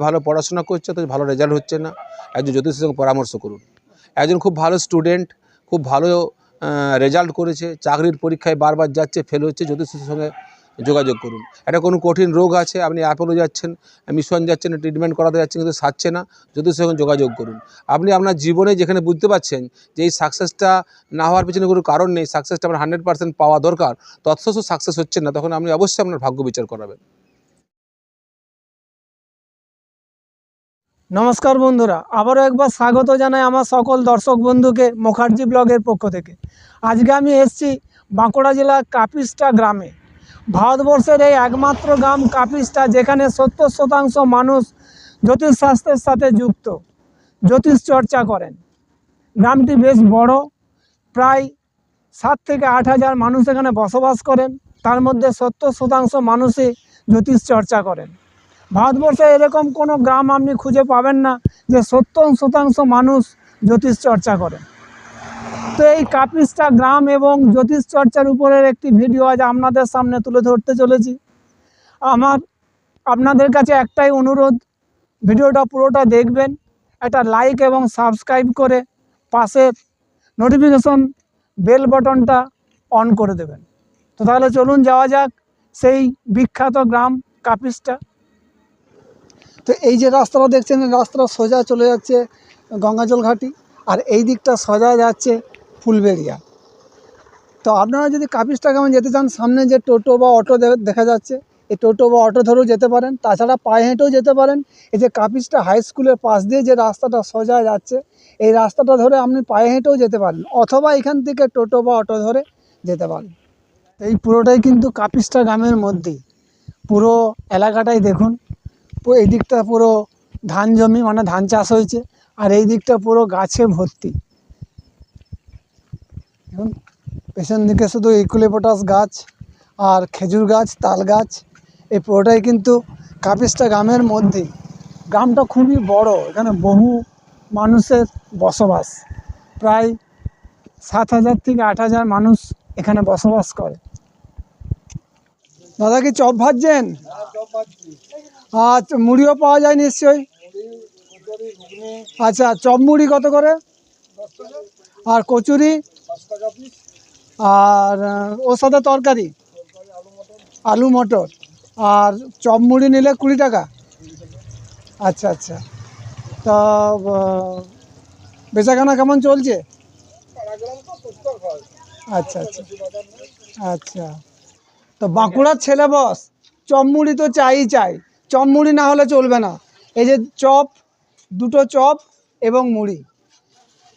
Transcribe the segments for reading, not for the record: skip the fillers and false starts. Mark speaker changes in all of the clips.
Speaker 1: ভালো পড়াশোনা করছে তো ভালো রেজাল্ট হচ্ছে না, একজন জ্যোতিষের সঙ্গে পরামর্শ করুন। একজন খুব ভালো স্টুডেন্ট, খুব ভালো রেজাল্ট করেছে, চাকরির পরীক্ষায় বারবার যাচ্ছে, ফেল হচ্ছে, জ্যোতিষের সঙ্গে যোগাযোগ করুন। একটা কোনো কঠিন রোগ আছে, আপনি অ্যাপোলো যাচ্ছেন, মিশন যাচ্ছেন, ট্রিটমেন্ট করাতে যাচ্ছেন কিন্তু সারছে না, জ্যোতিষের সঙ্গে যোগাযোগ করুন। আপনি আপনার জীবনে যেখানে বুঝতে পারছেন যে এই সাকসেসটা না হওয়ার পিছনে কোনো কারণ নেই, সাকসেসটা আপনার 100% পাওয়া দরকার, তৎসত্ত্বেও সাকসেস হচ্ছে না, তখন আপনি অবশ্যই আপনার ভাগ্য বিচার করাবেন।
Speaker 2: নমস্কার বন্ধুরা, আবারও একবার স্বাগত জানাই আমার সকল দর্শক বন্ধুকে মুখার্জি ব্লগের পক্ষ থেকে। আজকে আমি এসেছি বাঁকুড়া জেলার কাপিস্টা গ্রামে। ভারতবর্ষের এই একমাত্র গ্রাম কাপিস্টা, যেখানে 70% মানুষ জ্যোতিষশাস্ত্রের সাথে যুক্ত, জ্যোতিষ চর্চা করেন। গ্রামটি বেশ বড়, প্রায় 7 থেকে 8 হাজার মানুষ এখানে বসবাস করেন। তার মধ্যে 70% মানুষই জ্যোতিষ চর্চা করেন। ভারতবর্ষে এরকম কোনো গ্রাম আপনি খুঁজে পাবেন না যে 70% মানুষ জ্যোতিষ চর্চা করে। তো এই কাপিস্টা গ্রাম এবং জ্যোতিষ চর্চার উপরের একটি ভিডিও আজ আপনাদের সামনে তুলে ধরতে চলেছি। আপনাদের কাছে একটাই অনুরোধ, ভিডিওটা পুরোটা দেখবেন, একটা লাইক এবং সাবস্ক্রাইব করে পাশের নোটিফিকেশন বেল বাটনটা অন করে দেবেন। তো তাহলে চলুন যাওয়া যাক সেই বিখ্যাত গ্রাম কাপিস্টা। তো এই যে রাস্তাটা দেখছেন, রাস্তাটা সোজা চলে যাচ্ছে গঙ্গাজল ঘাটি, আর এই দিকটা সোজা যাচ্ছে ফুলবেড়িয়া। তো আপনারা যদি কাপিস্টা গ্রামে যেতে চান, সামনে যে টোটো বা অটো দেখা যাচ্ছে, এই টোটো বা অটো ধরেও যেতে পারেন, তাছাড়া পায়ে হেঁটেও যেতে পারেন। এই যে কাপিস্টা হাই স্কুলের পাশ দিয়ে যে রাস্তাটা সোজা যাচ্ছে, এই রাস্তাটা ধরে আপনি পায়ে হেঁটেও যেতে পারেন, অথবা এখান থেকে টোটো বা অটো ধরে যেতে পারেন। এই পুরোটাই কিন্তু কাপিস্টা গ্রামের মধ্যেই, পুরো এলাকাটাই দেখুন। এই দিকটা পুরো ধান জমি, মানে ধান চাষ হয়েছে, আর এই দিকটা পুরো গাছে ভর্তি। দেখুন পেছন দিকে শুধু ইউক্যালিপটাস গাছ আর খেজুর গাছ, তাল গাছ। এই পুরোটাই কিন্তু কাপিস্টা গ্রামের মধ্যেই। গ্রামটা খুবই বড়, এখানে বহু মানুষের বসবাস, প্রায় 7,000 থেকে 8,000 মানুষ এখানে বসবাস করে। দাদা কি চপ ভাজছেন? আচ্ছা, মুড়িও পাওয়া যায় নিশ্চয়ই। আচ্ছা, চপ মুড়ি কত করে? আর কচুরি? আর ওর সাথে তরকারি? আলু মটর। আর চপ মুড়ি নিলে 20 টাকা? আচ্ছা আচ্ছা। তা বেচাকেনা কেমন চলছে? আচ্ছা আচ্ছা আচ্ছা। তো বাঁকুড়ার ছেলে বস, চপ মুড়ি তো চাই, চপ মুড়ি না হলে চলবে না। এই যে চপ, দুটো চপ এবং মুড়ি।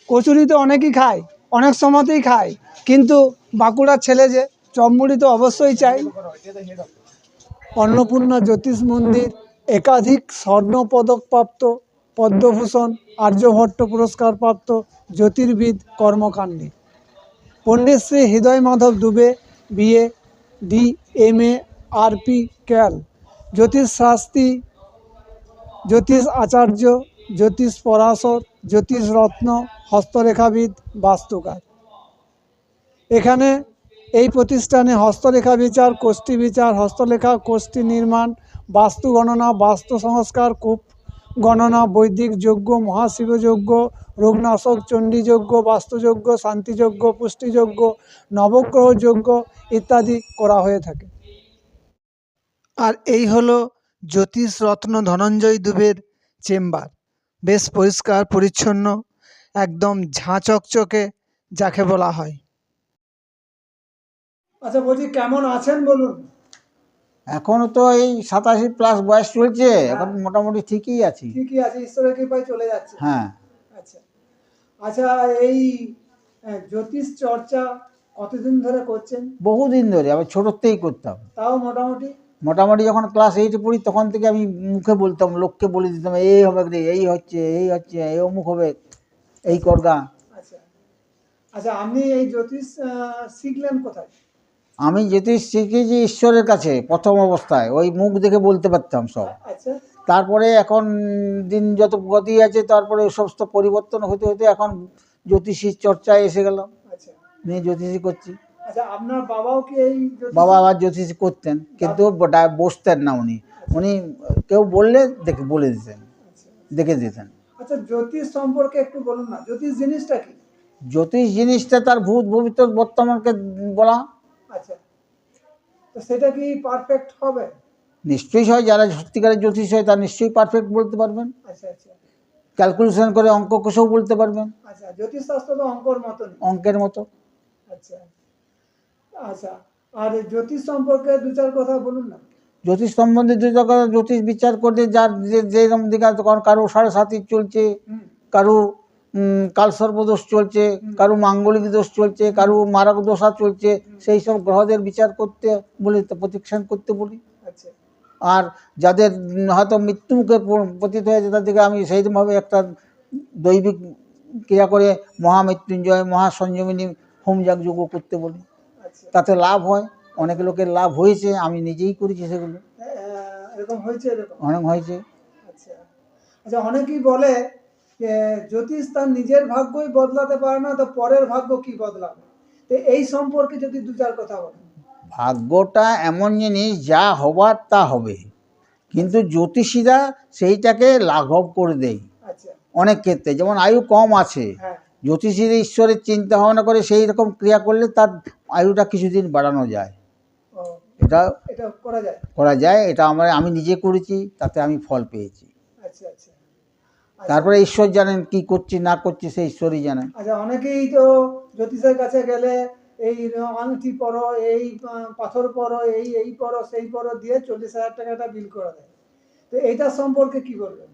Speaker 2: কচুরি তো অনেকেই খায়, অনেক সময়তেই খায়, কিন্তু বাঁকুড়ার ছেলে যে, চপ মুড়ি তো অবশ্যই চাই। অন্নপূর্ণা জ্যোতিষ মন্দির একাধিক স্বর্ণপদকপ্রাপ্ত, পদ্মভূষণ, আর্যভট্ট পুরস্কারপ্রাপ্ত জ্যোতির্বিদ কর্মকাণ্ডী। Pandit Shri Hriday Madhav Dubey, BA, DMA, RP, ক্যাল, জ্যোতিষ শাস্ত্রী, জ্যোতিষ আচার্য, জ্যোতিষ পরাশর, জ্যোতিষ রত্ন, হস্তরেখাবিদ, বাস্তুকার। এখানে এই প্রতিষ্ঠানে হস্তরেখা বিচার, কোষ্ঠী বিচার, হস্তলেখা, কোষ্ঠী নির্মাণ, বাস্তু গণনা, বাস্তু সংস্কার, কূপ গণনা, বৈদিক যজ্ঞ, মহাশিবযজ্ঞ, রোগনাশক, চণ্ডীযজ্ঞ, বাস্তুযজ্ঞ, শান্তিযজ্ঞ, পুষ্টিযজ্ঞ, নবগ্রহ যজ্ঞ ইত্যাদি করা হয়ে থাকে। আর এই হলো জ্যোতিষ রত্ন ধনঞ্জয় দুবের চেম্বার। বেশ পরিষ্কার পরিচ্ছন্ন, একদম ঝাঁ চকচকে যাকে বলা হয়। আচ্ছা, বলছি কেমন আছেন বলুন?
Speaker 3: এখনো তো এই 87+ বয়স চলছে, এখন মোটামুটি ঠিকই আছি।
Speaker 2: ঠিকই আছে, ঈশ্বরের কৃপায় চলে যাচ্ছে।
Speaker 3: হ্যাঁ।
Speaker 2: আচ্ছা আচ্ছা, এই জ্যোতিষ চর্চা কতদিন ধরে করছেন?
Speaker 3: বহুদিন ধরে, আমি ছোটোতেই করতাম।
Speaker 2: তাও মোটামুটি
Speaker 3: মোটামুটি যখন ক্লাস 8-এ পড়ি তখন থেকে আমি মুখে বলতাম, লোককে বলে দিতাম, এই হবে রে, এই হচ্ছে, এই অমুক হবে, এই করগা।
Speaker 2: আচ্ছা আচ্ছা, আপনি এই জ্যোতিষ শিখলেন কোথায়?
Speaker 3: আমি জ্যোতিষ শিখেছি ঈশ্বরের কাছে প্রথম অবস্থায়, ওই মুখ দেখে বলতে পারতাম সব।
Speaker 2: আচ্ছা,
Speaker 3: তারপরে এখন দিন যত গতি আছে, তারপরে সমস্ত পরিবর্তন হতে হতে এখন জ্যোতিষীর চর্চায় এসে গেলাম।
Speaker 2: আচ্ছা
Speaker 3: নিয়ে জ্যোতিষী করছি।
Speaker 2: আচ্ছা, আপনার বাবাও কি এই
Speaker 3: বাবা আবার জ্যোতিষী করতেন, কিন্তু বসতেন না উনি, উনি কেউ বললে বলে দিতেন, দেখে দিতেন।
Speaker 2: আচ্ছা, জ্যোতিষ সম্পর্কে একটু বলুন না, জ্যোতিষ জিনিসটা কি?
Speaker 3: জ্যোতিষ জিনিসটা তার ভূত ভবিষ্যৎ বর্তমানকে বলা।
Speaker 2: আচ্ছা, তো সেটা কি পারফেক্ট হবে?
Speaker 3: নিশ্চয়ই হয়, যারা সত্যিকারের জ্যোতিষ হয় তারা নিশ্চয়ই পারফেক্ট বলতে পারবেন,
Speaker 2: আচ্ছা আচ্ছা
Speaker 3: ক্যালকুলেশন করে অঙ্ক কষেও বলতে পারবেন,
Speaker 2: আচ্ছা, জ্যোতিষ শাস্ত্র তো অঙ্কর মতন।
Speaker 3: অঙ্কের মতো।
Speaker 2: আচ্ছা আচ্ছা, আর জ্যোতিষ সম্পর্কে দু চার কথা বলুন না।
Speaker 3: জ্যোতিষ সম্বন্ধে যে জায়গায় জ্যোতিষ বিচার করতে যার যেরকম দিকে আছে, কারো 7.5 চলছে,
Speaker 2: হুম,
Speaker 3: কারো কালসর্পদোষ চলছে, কারো মাঙ্গলিক দোষ চলছে, কারো মারক দোষা চলছে, সেই সব গ্রহদের বিচার করতে বলি, প্রতিষ্ঠান করতে বলি।
Speaker 2: আচ্ছা
Speaker 3: আর যাদের হয়তো মৃত্যুমুখে পতিত হয়েছে তাদেরকে আমি সেইরকমভাবে একটা দৈবিক ক্রিয়া করে মহামৃত্যুঞ্জয় মহাসঞ্জীবনী হোমযাগ যোগ্য করতে বলি,
Speaker 2: আচ্ছা,
Speaker 3: তাতে লাভ হয়। অনেক লোকের লাভ হয়েছে, আমি নিজেই করেছি সেগুলো,
Speaker 2: এরকম হয়েছে এরকম?
Speaker 3: অনেক হয়েছে।
Speaker 2: আচ্ছা আচ্ছা, অনেকেই বলে যে জ্যোতিষ তার নিজের ভাগ্যই বদলাতে পারে না, তো পরের ভাগ্য কি বদলাবে? তো এই সম্পর্কে যদি দু চার কথা বলেন।
Speaker 3: ভাগ্যটা এমন জিনিস, যা হবার তা হবে, কিন্তু জ্যোতিষীরা সেইটাকে লাঘব করে দেয়
Speaker 2: আচ্ছা,
Speaker 3: অনেক ক্ষেত্রে। যেমন আয়ু কম আছে,
Speaker 2: হ্যাঁ,
Speaker 3: জ্যোতিষীরা ঈশ্বরের চিন্তা ভাবনা করে সেই রকম ক্রিয়া করলে তার আয়ুটা কিছুদিন বাড়ানো যায়।
Speaker 2: ও,
Speaker 3: এটা
Speaker 2: এটা করা যায়।
Speaker 3: করা যায়, এটা আমি নিজে করেছি, তাতে আমি ফল পেয়েছি।
Speaker 2: আচ্ছা আচ্ছা
Speaker 3: তারপরে ঈশ্বর জানেন কি করছি না করছি, সেই ঈশ্বরই জানেন।
Speaker 2: আচ্ছা, অনেকেই তো জ্যোতিষের কাছে গেলে এই আংটি পরো, এই পাথর পরো, এই পরো, সেই পরো দিয়ে 40,000 টাকাটা বিল করে দেয়। তো এইটার সম্পর্কে কি বলবেন?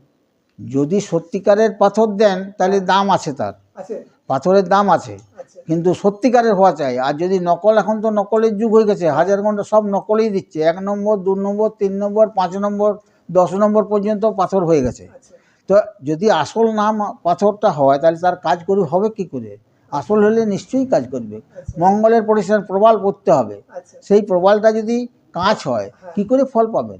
Speaker 3: যদি সত্যিকারের পাথর দেন তাহলে দাম আছে, তার
Speaker 2: আছে।
Speaker 3: পাথরের দাম আছে,
Speaker 2: আচ্ছা
Speaker 3: কিন্তু সত্যিকারের হওয়া চাই। আর যদি নকল, এখন তো নকলের যুগ হয়ে গেছে, 1000 ঘন্টা সব নকলেই দিচ্ছে, 1 নম্বর 2 নম্বর 3 নম্বর 5 নম্বর 10 নম্বর পর্যন্ত পাথর হয়ে গেছে।
Speaker 2: আচ্ছা
Speaker 3: তো যদি আসল নাম পাথরটা হয় তাহলে তার কাজ হবে কি করে? আসল হলে নিশ্চয়ই কাজ করবে।
Speaker 2: আচ্ছা
Speaker 3: মঙ্গলের পরিষ্কার প্রবাল পড়তে হবে,
Speaker 2: আচ্ছা,
Speaker 3: সেই প্রবালটা যদি কাঁচ হয় কি করে ফল পাবেন?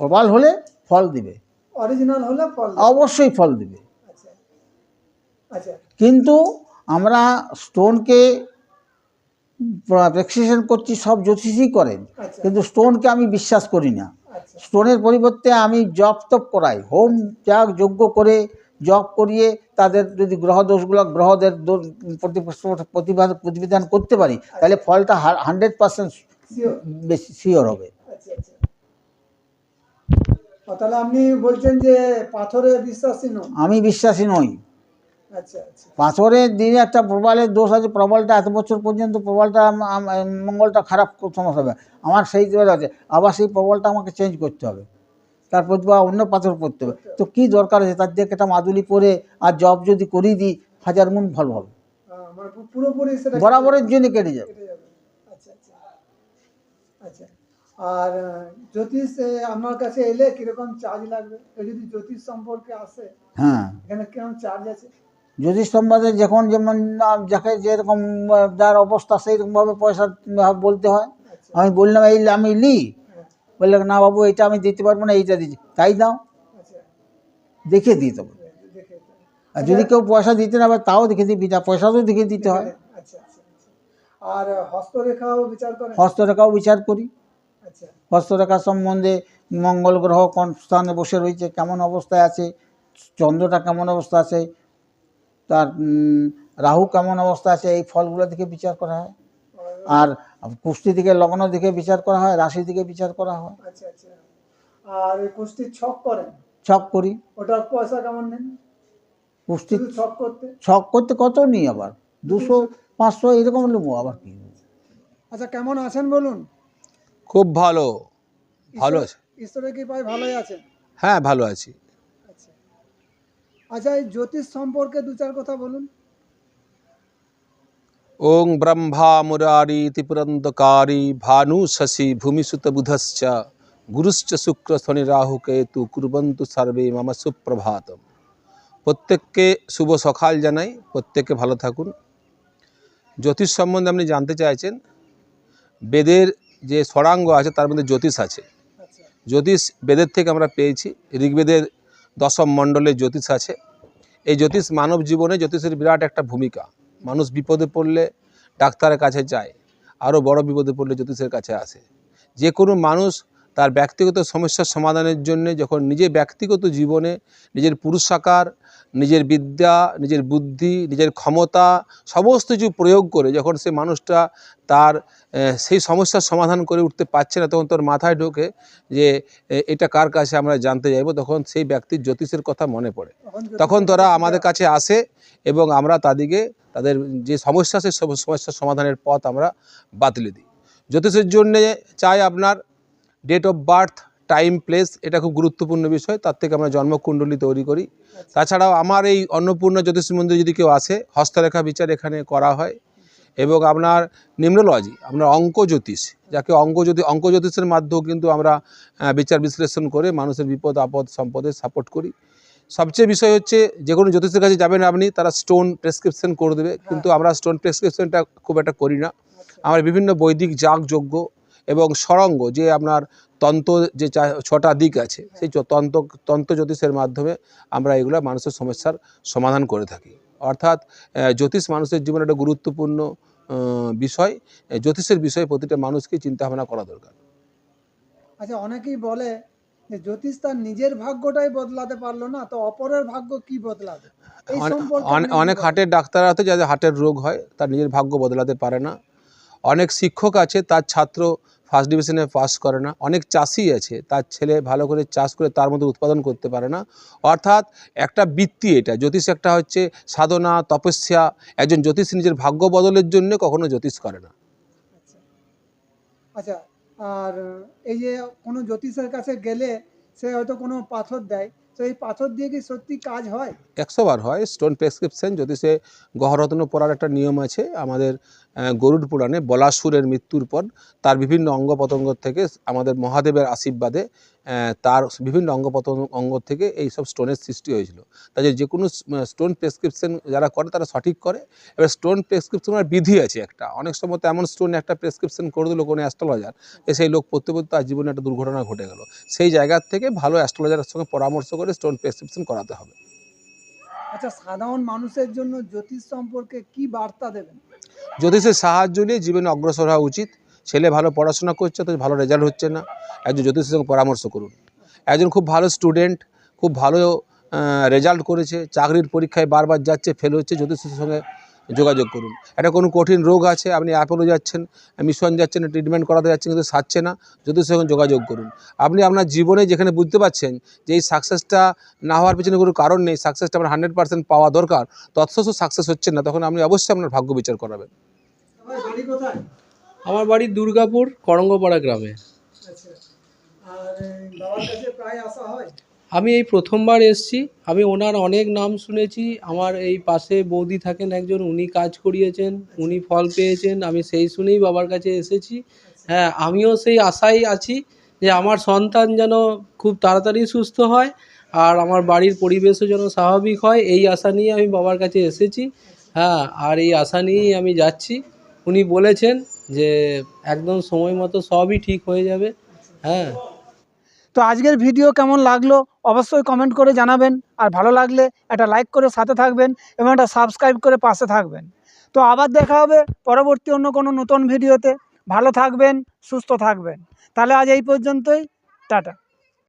Speaker 3: প্রবাল হলে ফল দিবে,
Speaker 2: অরিজিনাল হলে ফল দেয়।
Speaker 3: অবশ্যই ফল দিবে।
Speaker 2: আচ্ছা আচ্ছা
Speaker 3: কিন্তু আমরা স্টোনকে প্রেসক্রিপশন করছি, সব জ্যোতিষই করেন,
Speaker 2: আচ্ছা
Speaker 3: কিন্তু স্টোনকে আমি বিশ্বাস করি না।
Speaker 2: আচ্ছা
Speaker 3: স্টোনের পরিবর্তে আমি জপ তপ করাই, হোম যাগ যজ্ঞ করে জপ করিয়ে তাদের যদি গ্রহদের প্রতিবিধান করতে পারি, তাহলে ফলটা 100%
Speaker 2: শিওর।
Speaker 3: বেশি শিওর হবে।
Speaker 2: আচ্ছা আচ্ছা, তাহলে আপনি বলছেন যে পাথরে বিশ্বাসী নন?
Speaker 3: আমি বিশ্বাসী নই।
Speaker 2: আচ্ছা আচ্ছা
Speaker 3: পাথরের দিনে একটা প্রবালের দোষ আছে, প্রবালটা এত বছর পর্যন্ত প্রবালটা মঙ্গলটা খারাপ সমস্যা হবে আমার, সেই আছে, আবার সেই প্রবালটা আমাকে চেঞ্জ করতে হবে, তারপর বা অন্য পাথর পড়তে হবে। তো কী দরকার আছে তার দিয়ে একটা মাদুলি পরে আর জব যদি করিয়ে দিই 1000 গুণ ভালো হবে,
Speaker 2: মানে পুরোপুরি সেটা
Speaker 3: বরাবরের জন্য কেটে যাবে।
Speaker 2: কেটে যাবে। আচ্ছা আচ্ছা আচ্ছা, আর জ্যোতিষ আপনার কাছে এলে কিরকম চার্জ লাগবে? কেউ যদি জ্যোতিষ সম্পর্কে আসে,
Speaker 3: হ্যাঁ,
Speaker 2: এখানে কিরকম চার্জ আছে?
Speaker 3: জ্যোতিষ সম্বন্ধে যখন যেমন যাকে যেরকম যার অবস্থা সেই রকমভাবে পয়সা বলতে হয়।
Speaker 2: আচ্ছা
Speaker 3: আমি বললাম এই আমি লি,
Speaker 2: হ্যাঁ,
Speaker 3: বললে না বাবু এটা আমি দিতে পারবো না, এইটা দিচ্ছি, তাই দাও,
Speaker 2: আচ্ছা
Speaker 3: দেখে দিই তবে।
Speaker 2: দেখে।
Speaker 3: আর যদি কেউ পয়সা দিতে না পারে তাও দেখে দিই, বিনা পয়সাতেও দেখে দিতে হয়।
Speaker 2: আচ্ছা আচ্ছা আচ্ছা, আর হস্তরেখাও বিচার করেন?
Speaker 3: হস্তরেখাও বিচার করি।
Speaker 2: আচ্ছা
Speaker 3: হস্তরেখা সম্বন্ধে মঙ্গল গ্রহ কোন স্থানে বসে রয়েছে, কেমন অবস্থায় আছে, চন্দ্রটা কেমন অবস্থা আছে, তার রাহু কেমন অবস্থা আছে, এই ফলগুলো দিকে বিচার করা হয়। আর কুষ্টি দিকে লগ্ন দিকে বিচার করা হয়, রাশি দিকে বিচার করা হয়।
Speaker 2: আচ্ছা আচ্ছা, আর কুস্তির ছক করেন?
Speaker 3: ছক করি।
Speaker 2: ওটার পয়সা কেমন নেন?
Speaker 3: কুষ্টি
Speaker 2: শুধু ছক করতে?
Speaker 3: ছক করতে কত নিই, আবার 200 500 এরকম নেবো, আবার কি।
Speaker 2: আচ্ছা, কেমন আছেন বলুন?
Speaker 1: খুব ভালো, ভালো আছে।
Speaker 2: ঈশ্বরের কৃপায় ভালোই আছেন?
Speaker 1: হ্যাঁ, ভালো আছি।
Speaker 2: আচ্ছা আচ্ছা, এই জ্যোতিষ সম্পর্কে দু চার কথা বলুন।
Speaker 1: ওং ব্রহ্মা মুরারি ত্রিপুরন্দকারী ভানু শশী ভূমিসুত বুধশ্চ গুরুশ্চ শুক্র শনি রাহু কেতু কুর্বন্তু সর্বে মম সুপ্রভাতম। প্রত্যেককে শুভ সকাল জানাই, প্রত্যেকে ভালো থাকুন। জ্যোতিষ সম্বন্ধে আপনি জানতে চাইছেন, বেদের যে ষড়াঙ্গ আছে তার মধ্যে জ্যোতিষ আছে।
Speaker 2: আচ্ছা
Speaker 1: জ্যোতিষ বেদের থেকে আমরা পেয়েছি, ঋগ্বেদের 10ম মণ্ডলে জ্যোতিষ আছে। এই জ্যোতিষ মানব জীবনে জ্যোতিষের বিরাট একটা ভূমিকা। মানুষ বিপদে পড়লে ডাক্তারের কাছে যায়, আরও বড় বিপদে পড়লে জ্যোতিষের কাছে আসে। যে কোনো মানুষ তার ব্যক্তিগত সমস্যার সমাধানের জন্য যখন নিজে ব্যক্তিগত জীবনে নিজের পুরুষাকার, নিজের বিদ্যা, নিজের বুদ্ধি, নিজের ক্ষমতা সমস্ত কিছু প্রয়োগ করে যখন সে মানুষটা তার সেই সমস্যার সমাধান করে উঠতে পারছে না, তখন তোর মাথায় ঢোকে যে এটা কার কাছে আমরা জানতে যাইব, তখন সেই ব্যক্তির জ্যোতিষের কথা মনে পড়ে। তখন তারা আমাদের কাছে আসে এবং আমরা তাদের যে সমস্যা সেই সমস্যার সমাধানের পথ আমরা বাতলে দিই। জ্যোতিষের জন্যে চাই আপনার date of birth, time, place, এটা খুব গুরুত্বপূর্ণ বিষয়। তার থেকে আমরা জন্মকুণ্ডলী তৈরি করি। তাছাড়াও আমার এই অন্নপূর্ণা জ্যোতিষ মন্দিরে যদি কেউ আসে, হস্তরেখা বিচার এখানে করা হয় এবং আপনার নিউমেরোলজি, আপনার অঙ্ক জ্যোতিষ, যাকে অঙ্ক জ্যোতিষের মাধ্যমেও কিন্তু আমরা বিচার বিশ্লেষণ করে মানুষের বিপদ আপদ সম্পদে সাপোর্ট করি। সবচেয়ে বিষয় হচ্ছে যে কোনো জ্যোতিষের কাছে যাবেন আপনি, তারা স্টোন প্রেসক্রিপশন করে দেবে, কিন্তু আমরা স্টোন প্রেসক্রিপশনটা খুব একটা করি না। আমরা বিভিন্ন বৈদিক যাগযজ্ঞ এবং সরঙ্গ, যে আপনার তন্ত্র যে 6টা দিক আছে, সেই তন্ত্র জ্যোতিষের মাধ্যমে আমরা এগুলো মানুষের সমস্যার সমাধান করে থাকি। অর্থাৎ জ্যোতিষ মানুষের জীবনে একটা গুরুত্বপূর্ণ বিষয়। জ্যোতিষের বিষয়ে প্রতিটা মানুষকে চিন্তা ভাবনা করা দরকার।
Speaker 2: আচ্ছা, অনেকেই বলে যে জ্যোতিষ তার নিজের ভাগ্যটাই বদলাতে পারলো না, তো অপরের ভাগ্য কি বদলাবে? এই সম্পর্কে
Speaker 1: অনেক হার্টের ডাক্তার আছে যাদের হার্টের রোগ হয়, তার নিজের ভাগ্য বদলাতে পারে না। অনেক শিক্ষক আছে তার ছাত্র ফার্স্ট ডিভিশনে পাস করে না। অনেক চাষি আছে তার ছেলে ভালো করে চাষ করে তার মধ্যে উৎপাদন করতে পারে না। অর্থাৎ একটা বৃত্তি এটা। জ্যোতিষ একটা হচ্ছে সাধনা, তপস্যা। একজন জ্যোতিষ নিজের ভাগ্য বদলের জন্য কখনো জ্যোতিষ করে না।
Speaker 2: আচ্ছা, আর এই যে কোনো জ্যোতিষের কাছে গেলে সে হয়তো কোনো পাথর দেয়, তো এই পাথর দিয়ে কি সত্যি কাজ হয়?
Speaker 1: 100 বার হয়। স্টোন প্রেসক্রিপশন জ্যোতিষে গ্রহরত্ন পড়ার একটা নিয়ম আছে। আমাদের গরুড় পুরাণে বলাসুরের মৃত্যুর পর তার বিভিন্ন অঙ্গ প্রত্যঙ্গ থেকে আমাদের মহাদেবের আশীর্বাদে তার বিভিন্ন অঙ্গ থেকে এইসব স্টোনের সৃষ্টি হয়েছিল। তাই যে কোনো স্টোন প্রেসক্রিপশন যারা করে তারা সঠিক করে। এবার স্টোন প্রেসক্রিপশনের বিধি আছে একটা। অনেক সময় তো এমন স্টোন একটা প্রেসক্রিপশন করে দিল কোনো অ্যাস্ট্রোলজার, সেই লোক পড়তে পড়তে তার জীবনে একটা দুর্ঘটনা ঘটে গেল। সেই জায়গার থেকে ভালো অ্যাস্ট্রোলজারের সঙ্গে পরামর্শ করে স্টোন প্রেসক্রিপশন করাতে হবে।
Speaker 2: আচ্ছা, সাধারণ মানুষের জন্য জ্যোতিষ সম্পর্কে কি বার্তা দেবেন?
Speaker 1: জ্যোতিষের সাহায্য নিয়ে জীবনে অগ্রসর হওয়া উচিত। ছেলে ভালো পড়াশোনা করছে তো ভালো রেজাল্ট হচ্ছে না, একজন জ্যোতিষের সঙ্গে পরামর্শ করুন। একজন খুব ভালো স্টুডেন্ট, খুব ভালো রেজাল্ট করেছে, চাকরির পরীক্ষায় বারবার যাচ্ছে, ফেল হচ্ছে, জ্যোতিষের সঙ্গে যোগাযোগ করুন। একটা কোনো কঠিন রোগ আছে, আপনি অ্যাপোলো যাচ্ছেন, মিশন যাচ্ছেন, ট্রিটমেন্ট করাতে যাচ্ছেন কিন্তু সারছে না, জ্যোতিষের সঙ্গে যোগাযোগ করুন। আপনি আপনার জীবনে যেখানে বুঝতে পারছেন যে এই সাকসেসটা না হওয়ার পিছনে কোনো কারণ নেই, সাকসেসটা আপনার 100% পাওয়া দরকার, তৎসত্ত্বেও সাকসেস হচ্ছে না, তখন আপনি অবশ্যই আপনার ভাগ্য বিচার করাবেন।
Speaker 2: বাড়ি কোথায়?
Speaker 4: আমার বাড়ি দুর্গাপুর করঙ্গপাড়া গ্রামে।
Speaker 2: আচ্ছা, আর বাবার কাছে প্রায় আসা হয়?
Speaker 4: আমি এই প্রথমবার এসেছি। আমি ওনার অনেক নাম শুনেছি। আমার এই পাশে বৌদি থাকেন একজন, উনি কাজ করিয়েছেন, উনি ফল পেয়েছেন। আমি সেই শুনেই বাবার কাছে এসেছি। হ্যাঁ, আমিও সেই আশায় আছি যে আমার সন্তান যেন খুব তাড়াতাড়ি সুস্থ হয় আর আমার বাড়ির পরিবেশও যেন স্বাভাবিক হয়, এই আশা নিয়ে আমি বাবার কাছে এসেছি। হ্যাঁ, আর এই আশা নিয়েই আমি যাচ্ছি। উনি বলেছেন যে একদম সময় মতো সবই ঠিক হয়ে যাবে। হ্যাঁ।
Speaker 2: তো আজকের ভিডিও কেমন লাগলো অবশ্যই কমেন্ট করে জানাবেন, আর ভালো লাগলে একটা লাইক করে সাথে থাকবেন এবং একটা সাবস্ক্রাইব করে পাশে থাকবেন। তো আবার দেখা হবে পরবর্তী অন্য কোনো নতুন ভিডিওতে। ভালো থাকবেন, সুস্থ থাকবেন। তাহলে আজ এই পর্যন্তই, টাটা।